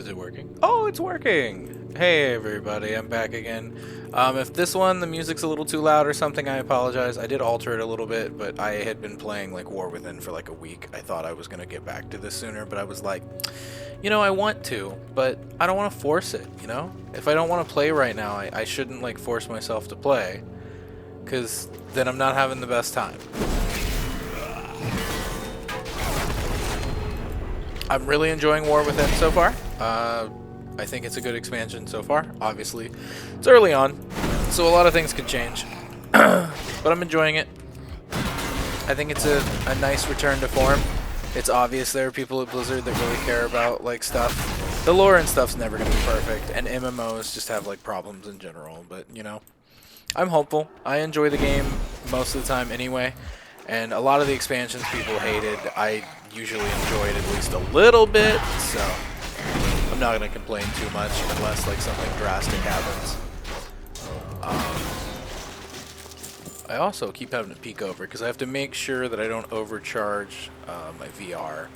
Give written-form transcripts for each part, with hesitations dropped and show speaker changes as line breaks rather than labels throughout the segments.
Is it working? Oh, it's working! Hey everybody, I'm back again. If this one, the music's a little too loud or something, I apologize. I did alter it a little bit, but I had been playing like War Within for like a week. I thought I was going to get back to this sooner, but I was like, you know, I want to, but I don't want to force it, you know? If I don't want to play right now, I shouldn't like force myself to play, because then I'm not having the best time. I'm really enjoying War Within so far. I think it's a good expansion so far. Obviously, it's early on, so a lot of things can change. But I'm enjoying it. I think it's a nice return to form. It's obvious there are people at Blizzard that really care about like stuff. The lore and stuff's never going to be perfect, and MMOs just have like problems in general. But you know, I'm hopeful. I enjoy the game most of the time anyway. And a lot of the expansions people hated, I usually enjoyed at least a little bit, so I'm not going to complain too much unless like something drastic happens. I also keep having to peek over because I have to make sure that I don't overcharge my VR,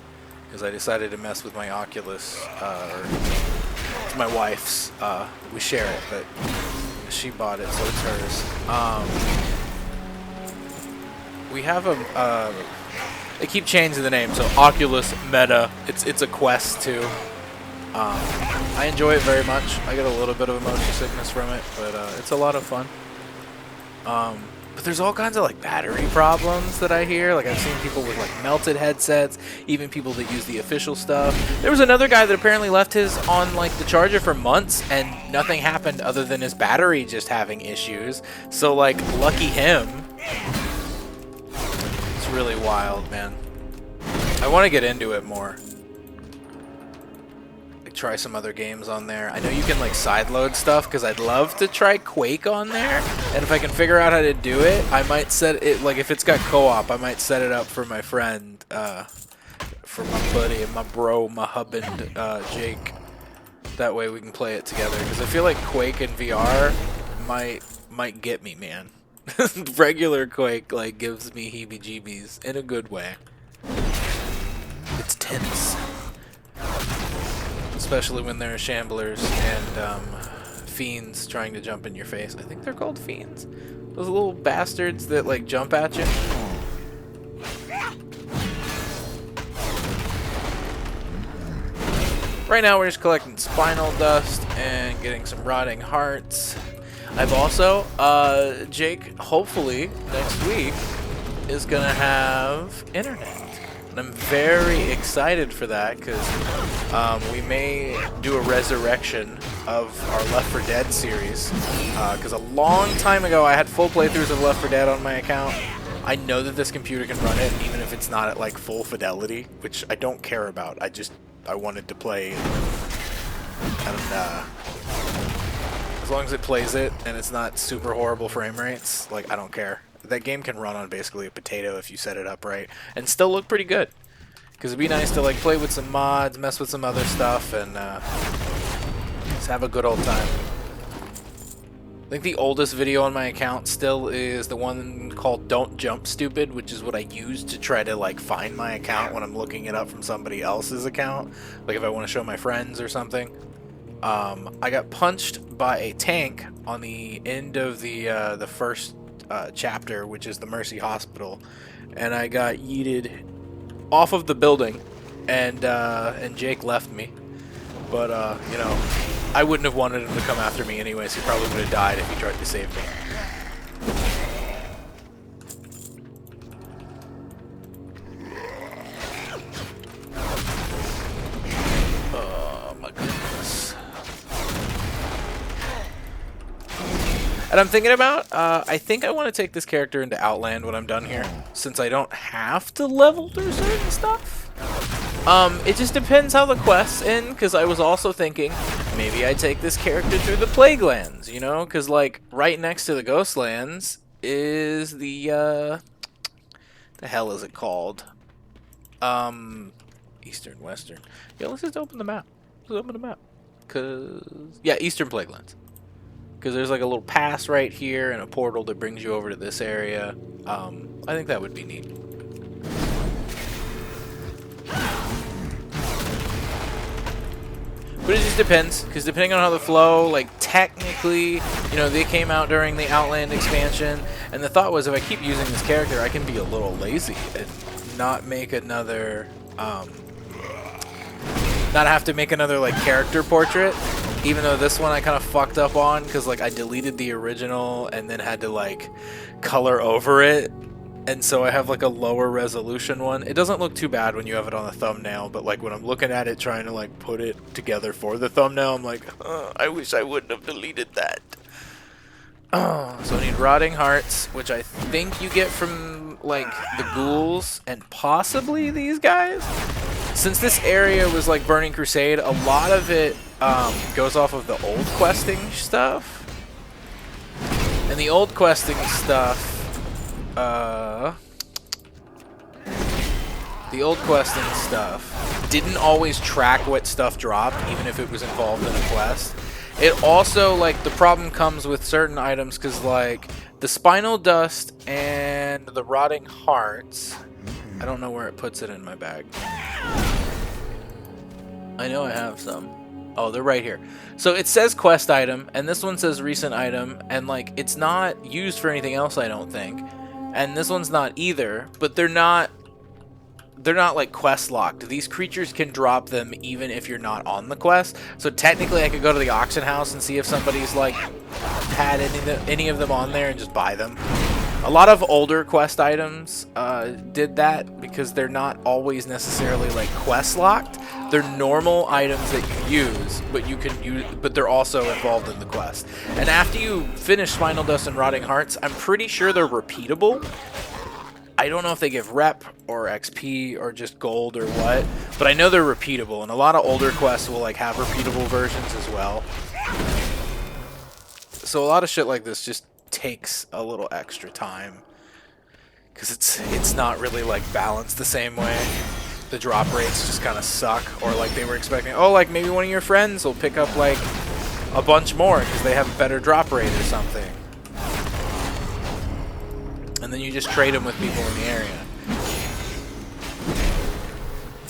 because I decided to mess with my Oculus, or it's my wife's. We share it, but she bought it, so it's hers. We have a, they keep changing the name, so Oculus Meta. It's a Quest too. I enjoy it very much. I get a little bit of motion sickness from it, but it's a lot of fun. But there's all kinds of like battery problems that I hear. Like I've seen people with like melted headsets, even people that use the official stuff. There was another guy that apparently left his on like the charger for months and nothing happened other than his battery just having issues. So like lucky him. Really wild, man. I want to get into it more. Like try some other games on there. I know you can like sideload stuff, because I'd love to try Quake on there. And if I can figure out how to do it, I might set it, like if it's got co-op, I might set it up for my friend, for my buddy and my bro, my husband, Jake. That way we can play it together, because I feel like Quake in VR might get me, man. Regular Quake like gives me heebie-jeebies in a good way. It's tense, especially when there are shamblers and fiends trying to jump in your face. I think they're called fiends. Those little bastards that like jump at you. Right now we're just collecting spinal dust and getting some rotting hearts. I've also, Jake, hopefully, next week, is going to have internet. And I'm very excited for that, because we may do a resurrection of our Left 4 Dead series. Because a long time ago, I had full playthroughs of Left 4 Dead on my account. I know that this computer can run it, even if it's not at, like, full fidelity, which I don't care about. I wanted to play, and, as long as it plays it and it's not super horrible frame rates, like, I don't care. That game can run on basically a potato if you set it up right, and still look pretty good. Because it'd be nice to like play with some mods, mess with some other stuff, and just have a good old time. I think the oldest video on my account still is the one called Don't Jump Stupid, which is what I use to try to like find my account when I'm looking it up from somebody else's account. Like if I want to show my friends or something. I got punched by a tank on the end of the first chapter, which is the Mercy Hospital, and I got yeeted off of the building, and Jake left me. But you know, I wouldn't have wanted him to come after me anyways. He probably would have died if he tried to save me. And I'm thinking about, I think I want to take this character into Outland when I'm done here, since I don't have to level through certain stuff. It just depends how the quests end, because I was also thinking, maybe I take this character through the Plaguelands, you know? Because, like, right next to the Ghostlands is the hell is it called? Eastern, Western. Yeah, let's just open the map. Let's open the map. Yeah, Eastern Plaguelands. Because there's like a little pass right here and a portal that brings you over to this area. I think that would be neat. But it just depends, because depending on how the flow, like technically, you know, they came out during the Outland expansion, and the thought was if I keep using this character, I can be a little lazy and not make another, not have to make another like character portrait. Even though this one I kind of fucked up on, because like I deleted the original and then had to like color over it. And so I have like a lower resolution one. It doesn't look too bad when you have it on the thumbnail, but like when I'm looking at it trying to like put it together for the thumbnail, I'm like, I wish I wouldn't have deleted that. So I need rotting hearts, which I think you get from like the ghouls and possibly these guys. Since this area was like Burning Crusade, a lot of it goes off of the old questing stuff. And the old questing stuff, didn't always track what stuff dropped, even if it was involved in a quest. It also, like, the problem comes with certain items, because, like, the spinal dust and the rotting hearts, I don't know where it puts it in my bag. I know I have some. Oh, they're right here. So it says quest item, and this one says recent item, and, like, it's not used for anything else, I don't think. And this one's not either, but they're not like quest locked. These creatures can drop them even if you're not on the quest. So technically I could go to the auction house and see if somebody's like had any of them on there and just buy them. A lot of older quest items did that because they're not always necessarily like quest locked. They're normal items that you use, but you can use, but they're also involved in the quest. And after you finish Spinal Dust and Rotting Hearts, I'm pretty sure they're repeatable. I don't know if they give rep or XP or just gold or what, but I know they're repeatable, and a lot of older quests will like have repeatable versions as well. So a lot of shit like this just takes a little extra time because it's not really like balanced the same way. The drop rates just kind of suck, or like they were expecting, oh, like maybe one of your friends will pick up like a bunch more because they have a better drop rate or something. And then you just trade them with people in the area.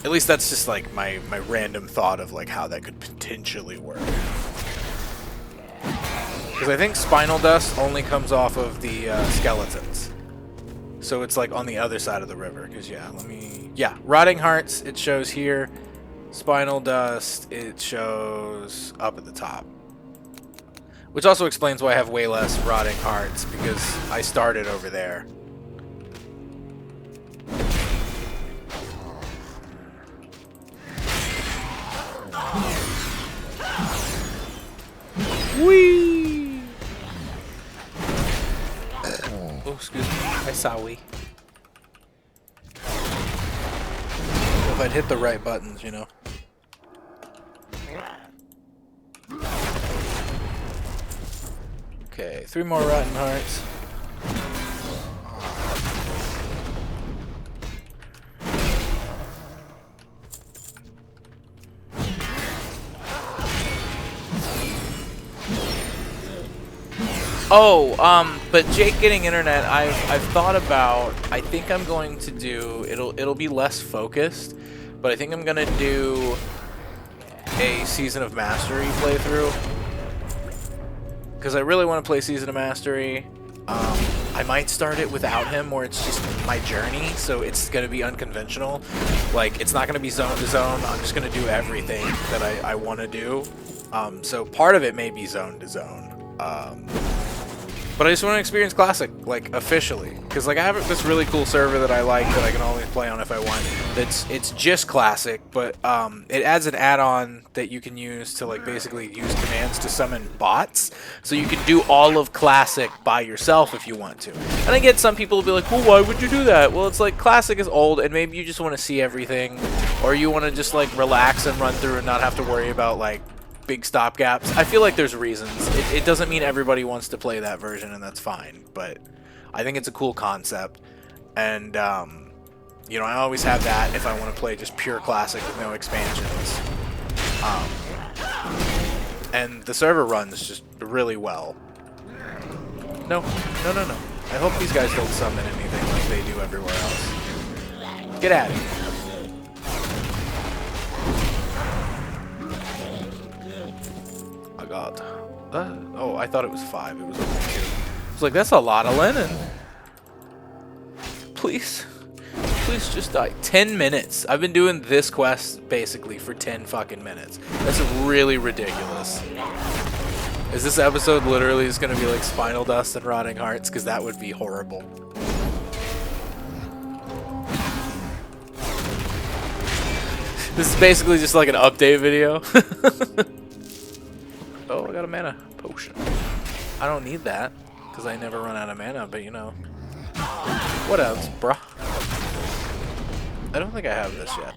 At least that's just like my random thought of like how that could potentially work. Because I think Spinal Dust only comes off of the skeletons. So it's like on the other side of the river. Because yeah, Rotting Hearts, it shows here. Spinal Dust, it shows up at the top. Which also explains why I have way less Rotting Hearts, because I started over there. Whee! Oh, excuse me. I saw we. If I'd hit the right buttons, you know. Okay, 3 more Rotten Hearts. Oh, but Jake getting internet, I've thought about, I think I'm going to do, it'll be less focused, but I think I'm gonna do a Season of Mastery playthrough. Because I really want to play Season of Mastery. I might start it without him, where it's just my journey, so it's going to be unconventional. Like, it's not going to be zone to zone. I'm just going to do everything that I want to do. So part of it may be zone to zone. But I just want to experience Classic, like, officially. Because, like, I have this really cool server that I like that I can always play on if I want. It's just Classic, but it adds an add-on that you can use to, like, basically use commands to summon bots. So you can do all of Classic by yourself if you want to. And I get some people will be like, well, why would you do that? Well, it's like Classic is old, and maybe you just want to see everything. Or you want to just, like, relax and run through and not have to worry about, like, big stop gaps. I feel like there's reasons. It doesn't mean everybody wants to play that version, and that's fine, but I think it's a cool concept. And you know, I always have that if I want to play just pure Classic with no expansions. And the server runs just really well. No. I hope these guys don't summon anything like they do everywhere else. Get at it. god. Oh, I thought it was 5. It was only 2. It's like, that's a lot of linen. Please. Please just die. 10 minutes. I've been doing this quest basically for 10 fucking minutes. That's really ridiculous. Is this episode literally just going to be like Spinal Dust and Rotting Hearts? Because that would be horrible. This is basically just like an update video. Oh, I got a mana potion. I don't need that because I never run out of mana, but you know. What else, bruh? I don't think I have this yet.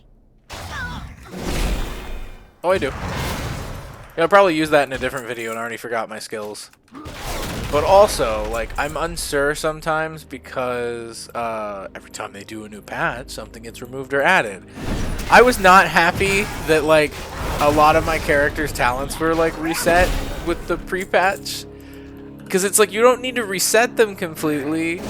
Oh, I do. Yeah, I'll probably use that in a different video and I already forgot my skills. But also, like, I'm unsure sometimes because every time they do a new patch, something gets removed or added. I was not happy that, like, a lot of my characters' talents were, like, reset with the pre-patch. Because it's like, you don't need to reset them completely.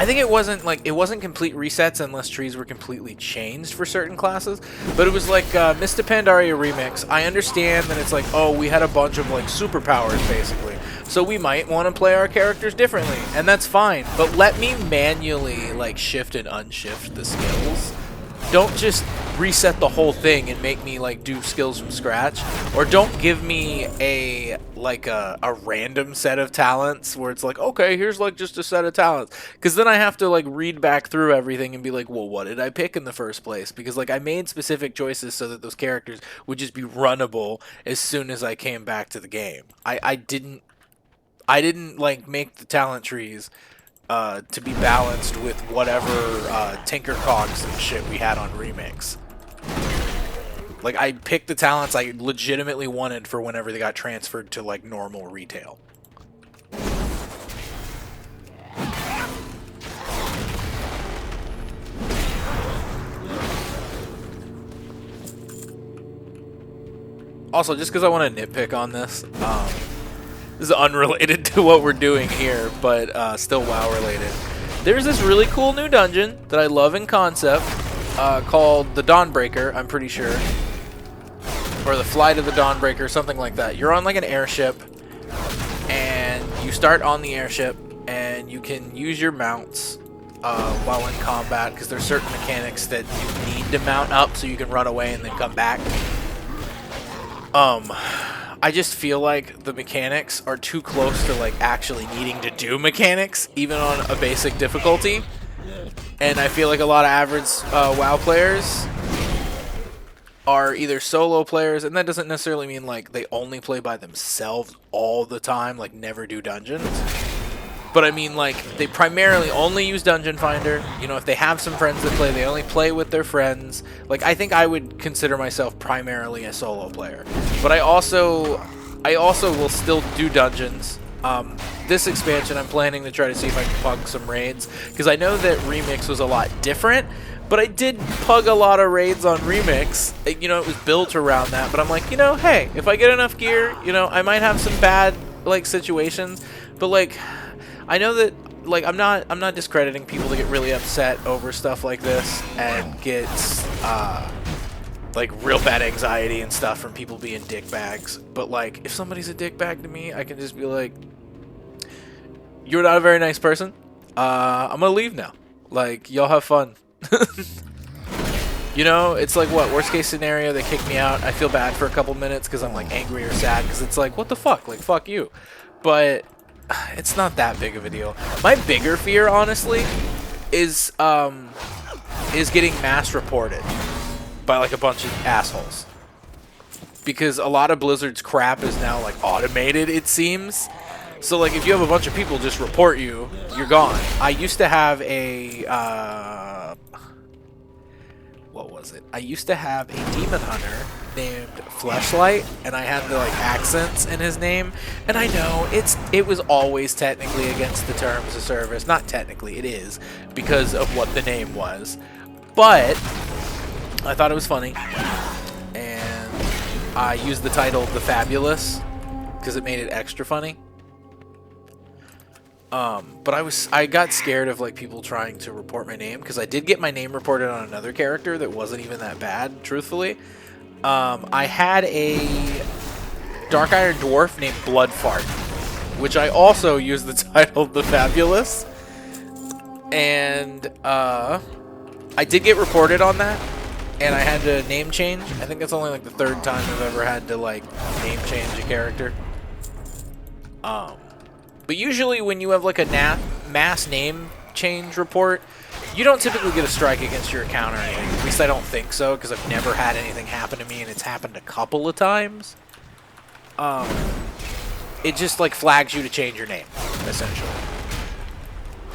I think it wasn't complete resets unless trees were completely changed for certain classes, but it was like Mr. Pandaria Remix. I understand that it's like, oh, we had a bunch of like superpowers basically, so we might want to play our characters differently, and that's fine, but let me manually like shift and unshift the skills. Don't just reset the whole thing and make me like do skills from scratch, or don't give me a random set of talents where it's like, okay, here's like just a set of talents, because then I have to like read back through everything and be like, well, what did I pick in the first place? Because like I made specific choices so that those characters would just be runnable as soon as I came back to the game. I didn't like make the talent trees to be balanced with whatever tinker cogs and shit we had on Remix. Like, I picked the talents I legitimately wanted for whenever they got transferred to, like, normal retail. Also, just because I want to nitpick on this, this is unrelated to what we're doing here, but still WoW related. There's this really cool new dungeon that I love in concept, called the Dawnbreaker, I'm pretty sure. Or the Flight of the Dawnbreaker, something like that. You're on like an airship, and you start on the airship, and you can use your mounts while in combat, because there's certain mechanics that you need to mount up so you can run away and then come back. I just feel like the mechanics are too close to like actually needing to do mechanics, even on a basic difficulty. And I feel like a lot of average WoW players are either solo players, and that doesn't necessarily mean like they only play by themselves all the time, like never do dungeons. But I mean like they primarily only use Dungeon Finder. You know, if they have some friends that play, they only play with their friends. Like I think I would consider myself primarily a solo player. But I also will still do dungeons. This expansion I'm planning to try to see if I can pug some raids, because I know that Remix was a lot different. But I did pug a lot of raids on Remix. You know, it was built around that. But I'm like, you know, hey, if I get enough gear, you know, I might have some bad, like, situations. But, like, I know that, like, I'm not discrediting people that get really upset over stuff like this and get, like, real bad anxiety and stuff from people being dickbags. But, like, if somebody's a dickbag to me, I can just be like, you're not a very nice person. I'm gonna leave now. Like, y'all have fun. You know, it's like, what, worst case scenario, they kick me out, I feel bad for a couple minutes because I'm like angry or sad, because it's like, what the fuck, like, fuck you. But it's not that big of a deal. My bigger fear, honestly, is getting mass reported by like a bunch of assholes, because a lot of Blizzard's crap is now like automated, it seems. So like if you have a bunch of people just report you, you're gone. I used to have a what was it? I used to have a demon hunter named Fleshlight, and I had the like accents in his name. And I know it was always technically against the terms of service. Not technically, it is, because of what the name was. But I thought it was funny, and I used the title The Fabulous because it made it extra funny. But I got scared of like people trying to report my name because I did get my name reported on another character that wasn't even that bad, truthfully. I had a Dark Iron Dwarf named Bloodfart, which I also used the title The Fabulous. And I did get reported on that, and I had to name change. I think that's only like the third time I've ever had to like name change a character. But usually when you have like a mass name change report, you don't typically get a strike against your account or anything. At least I don't think so, because I've never had anything happen to me, and it's happened a couple of times. It just like flags you to change your name, essentially.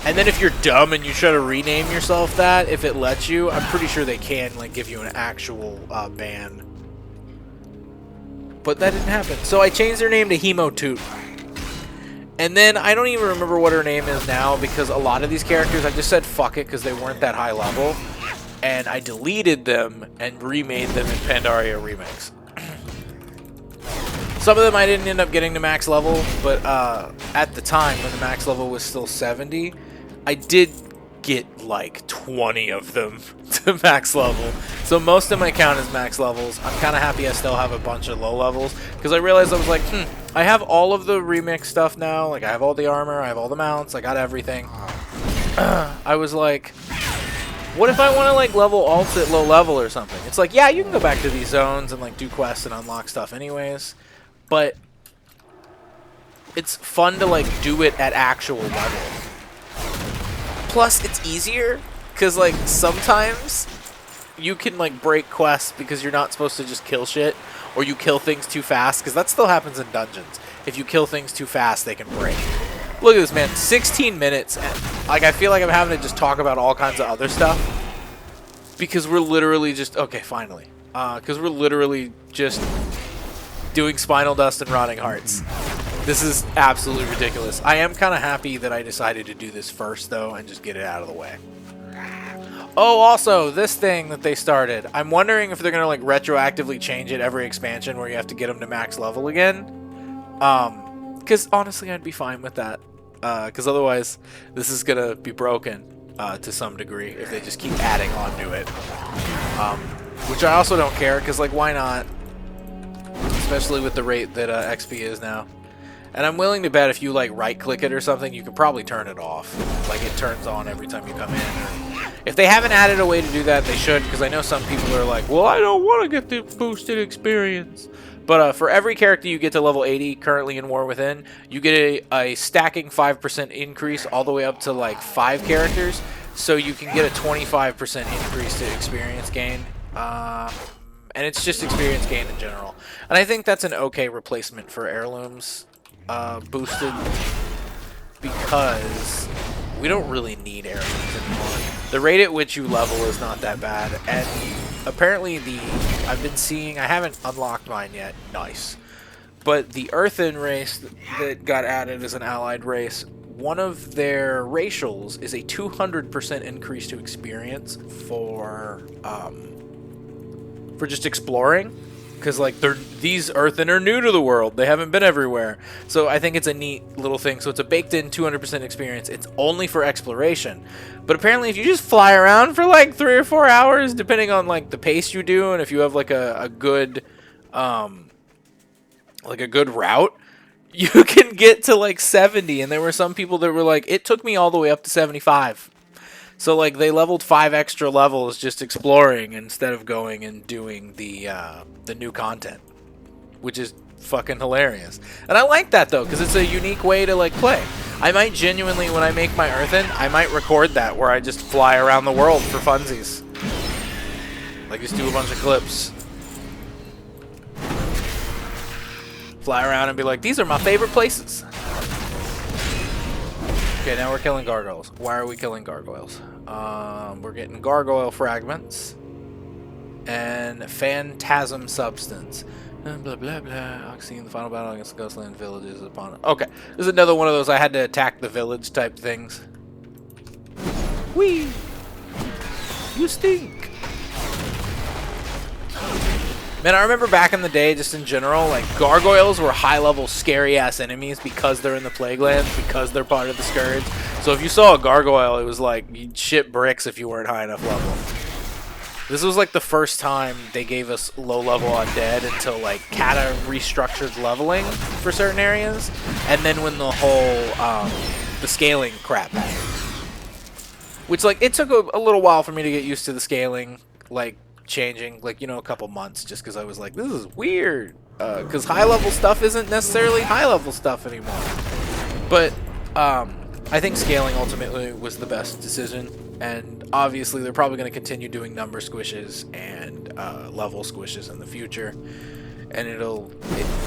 And then if you're dumb and you try to rename yourself that, if it lets you, I'm pretty sure they can like give you an actual ban. But that didn't happen. So I changed their name to Hemotoot. And then I don't even remember what her name is now, because a lot of these characters I just said fuck it because they weren't that high level. And I deleted them and remade them in Pandaria Remix. Some of them I didn't end up getting to max level, but at the time when the max level was still 70, I did get like 20 of them to max level. So most of my count is max levels. I'm kind of happy I still have a bunch of low levels, because I realized I was like, I have all of the remix stuff now. Like I have all the armor, I have all the mounts, I got everything. I was like, what if I want to like level alts at low level or something? It's like, yeah, you can go back to these zones and like do quests and unlock stuff anyways. But it's fun to like do it at actual level. Plus, it's easier because like sometimes you can like break quests because you're not supposed to just kill shit, or you kill things too fast, because that still happens in dungeons. If you kill things too fast, they can break. Look at this, man. 16 minutes. And, like, I feel like I'm having to just talk about all kinds of other stuff because we're literally just okay. Finally, because we're literally just doing Spinal Dust and Rotting Hearts. This is absolutely ridiculous. I am kind of happy that I decided to do this first, though, and just get it out of the way. Oh, also, this thing that they started. I'm wondering if they're going to, like, retroactively change it every expansion where you have to get them to max level again. Because, honestly, I'd be fine with that. Because otherwise, this is going to be broken to some degree if they just keep adding on to it. Which I also don't care, because, like, why not? Especially with the rate that XP is now. And I'm willing to bet if you like right-click it or something, you could probably turn it off. Like it turns on every time you come in. Or if they haven't added a way to do that, they should, because I know some people are like, well, I don't want to get the boosted experience. But for every character you get to level 80 currently in War Within, you get a stacking 5% increase all the way up to like 5 characters. So you can get a 25% increase to experience gain. And it's just experience gain in general. And I think that's an okay replacement for heirlooms boosted, because we don't really need heirlooms anymore. The rate at which you level is not that bad. And apparently I've been seeing, I haven't unlocked mine yet, nice. But the Earthen race that got added as an allied race, one of their racials is a 200% increase to experience for just exploring, because like these Earthen are new to the world, they haven't been everywhere. So I think it's a neat little thing. So it's a baked in 200% experience. It's only for exploration, but apparently if you just fly around for like 3 or 4 hours, depending on like the pace you do, and if you have like a good route, you can get to like 70. And there were some people that were like, it took me all the way up to 75. So, like, they leveled 5 extra levels just exploring instead of going and doing the new content, which is fucking hilarious. And I like that, though, because it's a unique way to, like, play. I might genuinely, when I make my Earthen, I might record that where I just fly around the world for funsies. Like, just do a bunch of clips. Fly around and be like, these are my favorite places. Okay, now we're killing gargoyles. Why are we killing gargoyles? We're getting gargoyle fragments and phantasm substance. Blah blah blah. Oxine, the final battle against the Ghostland villages upon it. Okay, this is another one of those I had to attack the village type things. Whee! You stink! Man, I remember back in the day, just in general, like, gargoyles were high-level, scary-ass enemies because they're in the Plague Lands, because they're part of the Scourge. So if you saw a gargoyle, it was like, you'd shit bricks if you weren't high enough level. This was, like, the first time they gave us low-level undead until, like, Kata restructured leveling for certain areas, and then when the whole, the scaling crap happened. Which, like, it took a little while for me to get used to the scaling, like, changing, like, you know, a couple months, just because I was like, this is weird, because high-level stuff isn't necessarily high-level stuff anymore. But I think scaling ultimately was the best decision, and obviously they're probably going to continue doing number squishes and level squishes in the future. And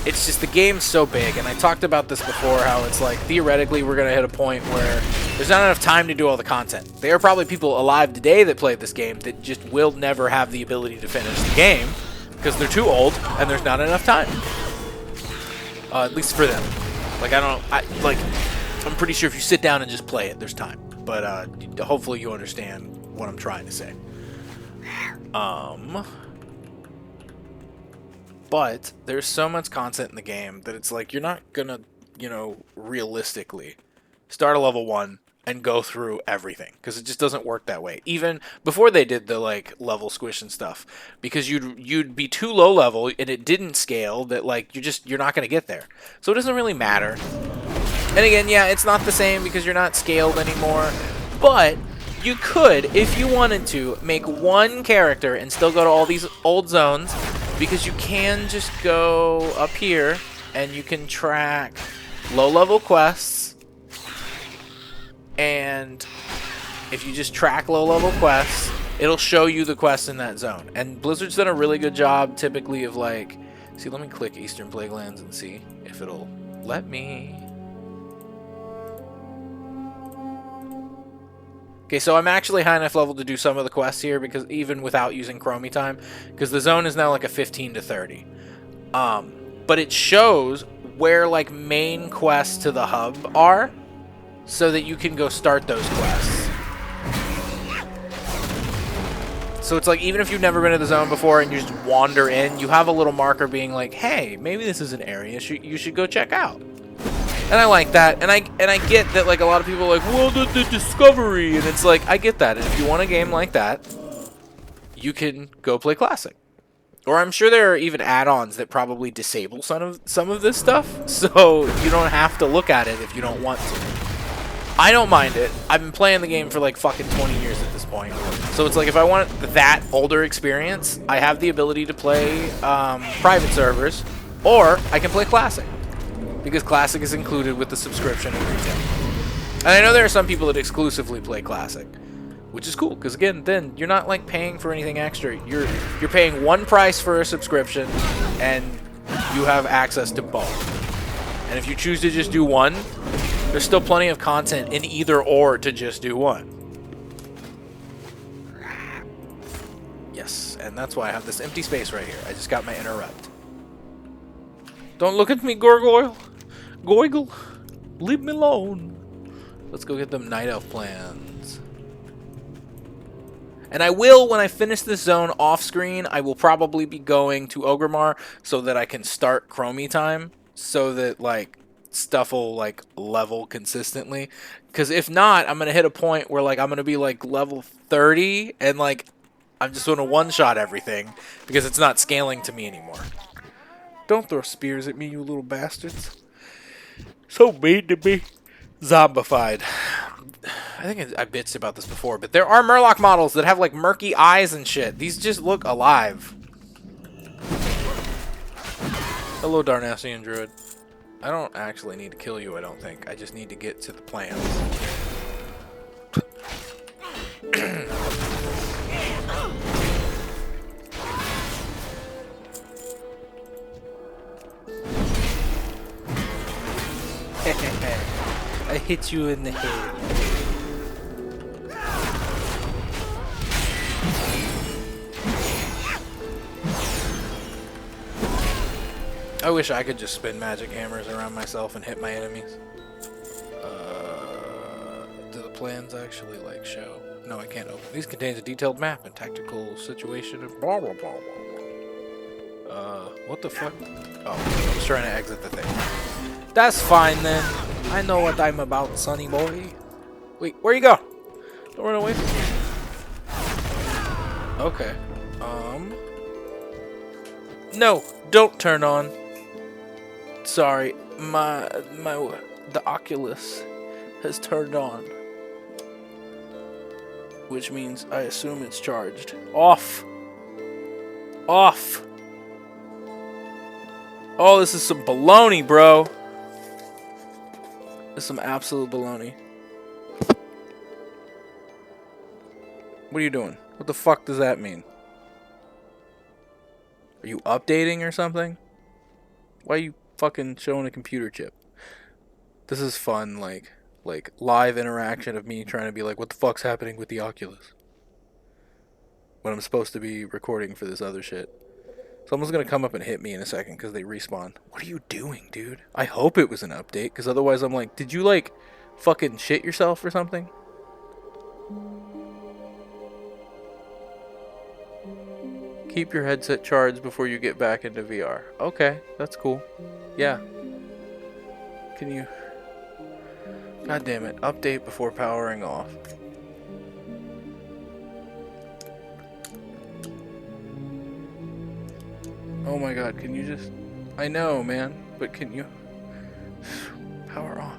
it's just, the game's so big, and I talked about this before, how it's like, theoretically, we're going to hit a point where there's not enough time to do all the content. There are probably people alive today that played this game that just will never have the ability to finish the game, because they're too old, and there's not enough time. At least for them. Like, I'm pretty sure if you sit down and just play it, there's time. But, hopefully you understand what I'm trying to say. But there's so much content in the game that it's like, you're not gonna, you know, realistically start a level 1 and go through everything, because it just doesn't work that way. Even before they did the, like, level squish and stuff, because you'd be too low level and it didn't scale, that, like, you're not gonna get there. So it doesn't really matter. And again, yeah, it's not the same because you're not scaled anymore, but you could, if you wanted to, make one character and still go to all these old zones, because you can just go up here and you can track low-level quests, and if you just track low-level quests, it'll show you the quests in that zone. And Blizzard's done a really good job typically of, like, see, let me click Eastern Plague Lands and see if it'll let me. Okay, so I'm actually high enough level to do some of the quests here, because even without using Chromie time, because the zone is now like a 15 to 30. But it shows where, like, main quests to the hub are, so that you can go start those quests. So it's like, even if you've never been to the zone before and you just wander in, you have a little marker being like, hey, maybe this is an area you should go check out. And I like that, and I get that, like, a lot of people are like, well, the discovery, and it's like, I get that, and if you want a game like that, you can go play Classic. Or I'm sure there are even add-ons that probably disable some of this stuff, so you don't have to look at it if you don't want to. I don't mind it. I've been playing the game for, like, fucking 20 years at this point. So it's like, if I want that older experience, I have the ability to play private servers, or I can play Classic, because Classic is included with the subscription and retail. And I know there are some people that exclusively play Classic, which is cool, because again, then you're not, like, paying for anything extra. You're paying one price for a subscription, and you have access to both. And if you choose to just do one, there's still plenty of content in either or to just do one. Yes, and that's why I have this empty space right here. I just got my interrupt. Don't look at me, gargoyle. Goigle, leave me alone. Let's go get them Night Elf plans. And I will, when I finish this zone off screen, I will probably be going to Ogremar so that I can start Chromie time, so that, like, stuff will, like, level consistently. Because if not, I'm going to hit a point where, like, I'm going to be, like, level 30, and, like, I'm just going to one-shot everything because it's not scaling to me anymore. Don't throw spears at me, you little bastards. So mean to me. Zombified. I think I bitched about this before, but there are Murloc models that have, like, murky eyes and shit. These just look alive. Hello, Darnassian Druid. I don't actually need to kill you, I don't think. I just need to get to the plans. I hit you in the head. I wish I could just spin magic hammers around myself and hit my enemies. Do the plans actually, like, show? No, I can't open. These contains a detailed map and tactical situation of blah blah blah blah. What the fuck? Oh, I was trying to exit the thing. That's fine then. I know what I'm about, sonny boy. Wait, where you go? Don't run away from me. Okay. No, don't turn on. Sorry, the Oculus has turned on. Which means I assume it's charged. Off! Off! Oh, this is some baloney, bro. This is some absolute baloney. What are you doing? What the fuck does that mean? Are you updating or something? Why are you fucking showing a computer chip? This is fun, like live interaction of me trying to be like, what the fuck's happening with the Oculus? When I'm supposed to be recording for this other shit. Someone's gonna come up and hit me in a second because they respawn. What are you doing, dude? I hope it was an update, because otherwise I'm like, did you like fucking shit yourself or something? Keep your headset charged before you get back into VR. Okay, that's cool. Yeah. Can you... God damn it. Update before powering off. Oh my god, can you just... I know, man, but can you... Power off.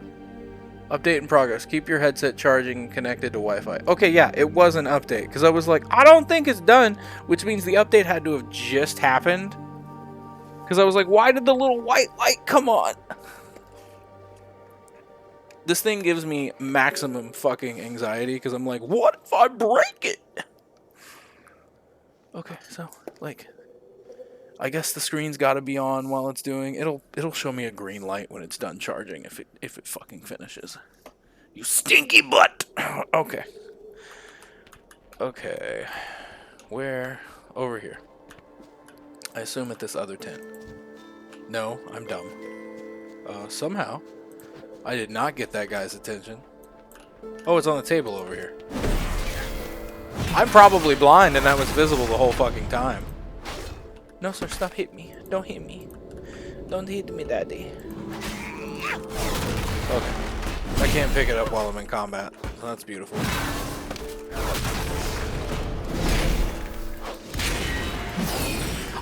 Update in progress. Keep your headset charging and connected to Wi-Fi. Okay, yeah, it was an update, because I was like, I don't think it's done, which means the update had to have just happened. Because I was like, why did the little white light come on? This thing gives me maximum fucking anxiety, because I'm like, what if I break it? Okay, so, like... I guess the screen's got to be on while it's doing. It'll show me a green light when it's done charging if it fucking finishes. You stinky butt. Okay. Okay. Where? Over here. I assume at this other tent. No, I'm dumb. Somehow I did not get that guy's attention. Oh, it's on the table over here. I'm probably blind and that was visible the whole fucking time. No, sir, stop hitting me. Don't hit me. Don't hit me, daddy. Okay. I can't pick it up while I'm in combat. So that's beautiful.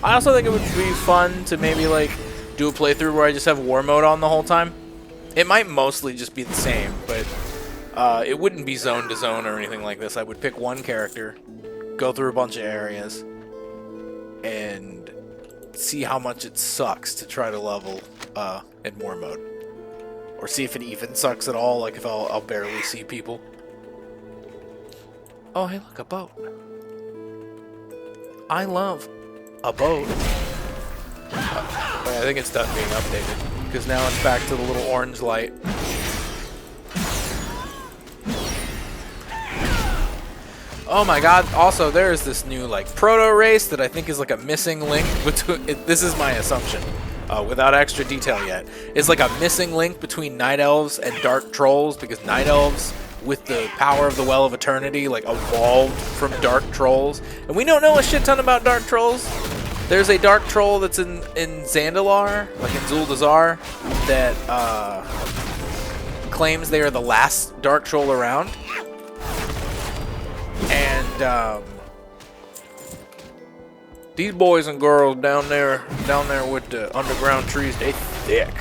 I also think it would be fun to maybe, like, do a playthrough where I just have war mode on the whole time. It might mostly just be the same, but it wouldn't be zone to zone or anything like this. I would pick one character, go through a bunch of areas, and see how much it sucks to try to level in war mode. Or see if it even sucks at all, like if I'll barely see people. Oh, hey, look, a boat. I love a boat. I think it's done being updated, because now it's back to the little orange light. Oh my god, also there is this new like proto race that I think is like a missing link between, this is my assumption, without extra detail yet. It's like a missing link between night elves and dark trolls, because night elves with the power of the Well of Eternity like evolved from dark trolls. And we don't know a shit ton about dark trolls. There's a dark troll that's in Zandalar, like in Zuldazar, that claims they are the last dark troll around. And these boys and girls down there with the underground trees, they thick.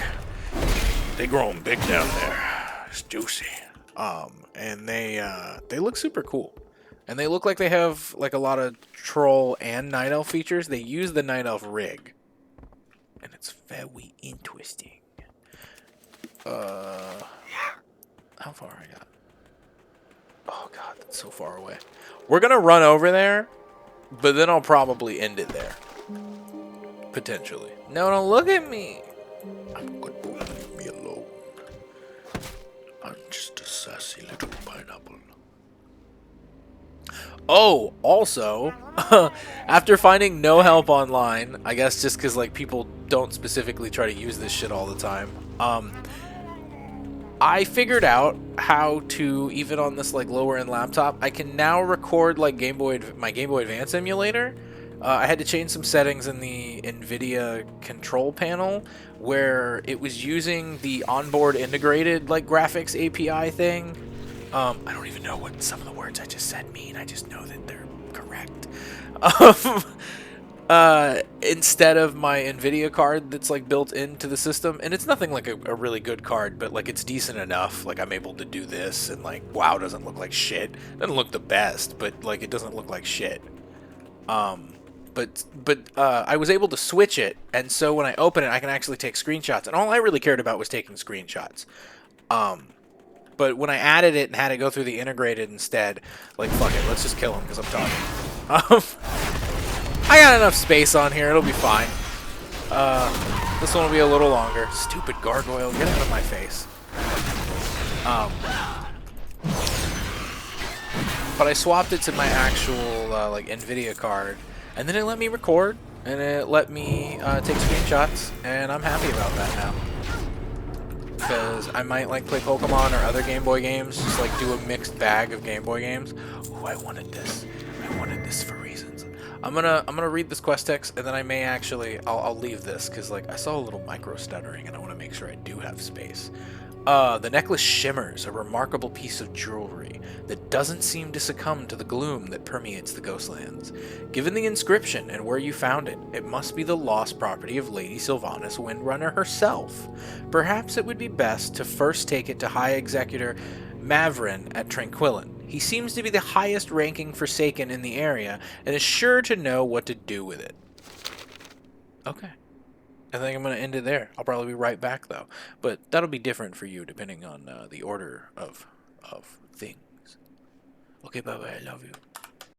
They growing big down there. It's juicy. And they look super cool. And they look like they have like a lot of troll and night elf features. They use the night elf rig. And it's very interesting. How far I got? Oh god, that's so far away. We're gonna run over there, but then I'll probably end it there. Potentially. No, don't look at me. I'm good, boy. Leave me alone. I'm just a sassy little pineapple. Oh, also, after finding no help online, I guess just because like people don't specifically try to use this shit all the time, I figured out how to, even on this like lower end laptop, I can now record like my Game Boy Advance emulator I had to change some settings in the NVIDIA control panel where it was using the onboard integrated like graphics API thing. I don't even know what some of the words I just said mean. I just know that they're correct. Um, instead of my NVIDIA card that's like built into the system, and it's nothing like a really good card, but like it's decent enough. Like I'm able to do this, and like WoW doesn't look like shit. It doesn't look the best, but like it doesn't look like shit. But I was able to switch it, and so when I open it, I can actually take screenshots, and all I really cared about was taking screenshots. But when I added it and had it go through the integrated instead, like fuck it, let's just kill him because I'm talking. I got enough space on here, it'll be fine. This one will be a little longer. Stupid gargoyle, get out of my face. But I swapped it to my actual like NVIDIA card, and then it let me record, and it let me take screenshots, and I'm happy about that now. Because I might like play Pokemon or other Game Boy games, just like do a mixed bag of Game Boy games. Ooh, I wanted this. I wanted this for reasons. I'm gonna read this quest text, and then I may actually I'll leave this because like I saw a little micro stuttering, and I want to make sure I do have space. The necklace shimmers, a remarkable piece of jewelry that doesn't seem to succumb to the gloom that permeates the Ghostlands. Given the inscription and where you found it, it must be the lost property of Lady Sylvanas Windrunner herself. Perhaps it would be best to first take it to High Executor Mavrin at Tranquillin. He seems to be the highest ranking Forsaken in the area and is sure to know what to do with it. Okay. I think I'm going to end it there. I'll probably be right back, though. But that'll be different for you, depending on the order of things. Okay, bye-bye. I love you.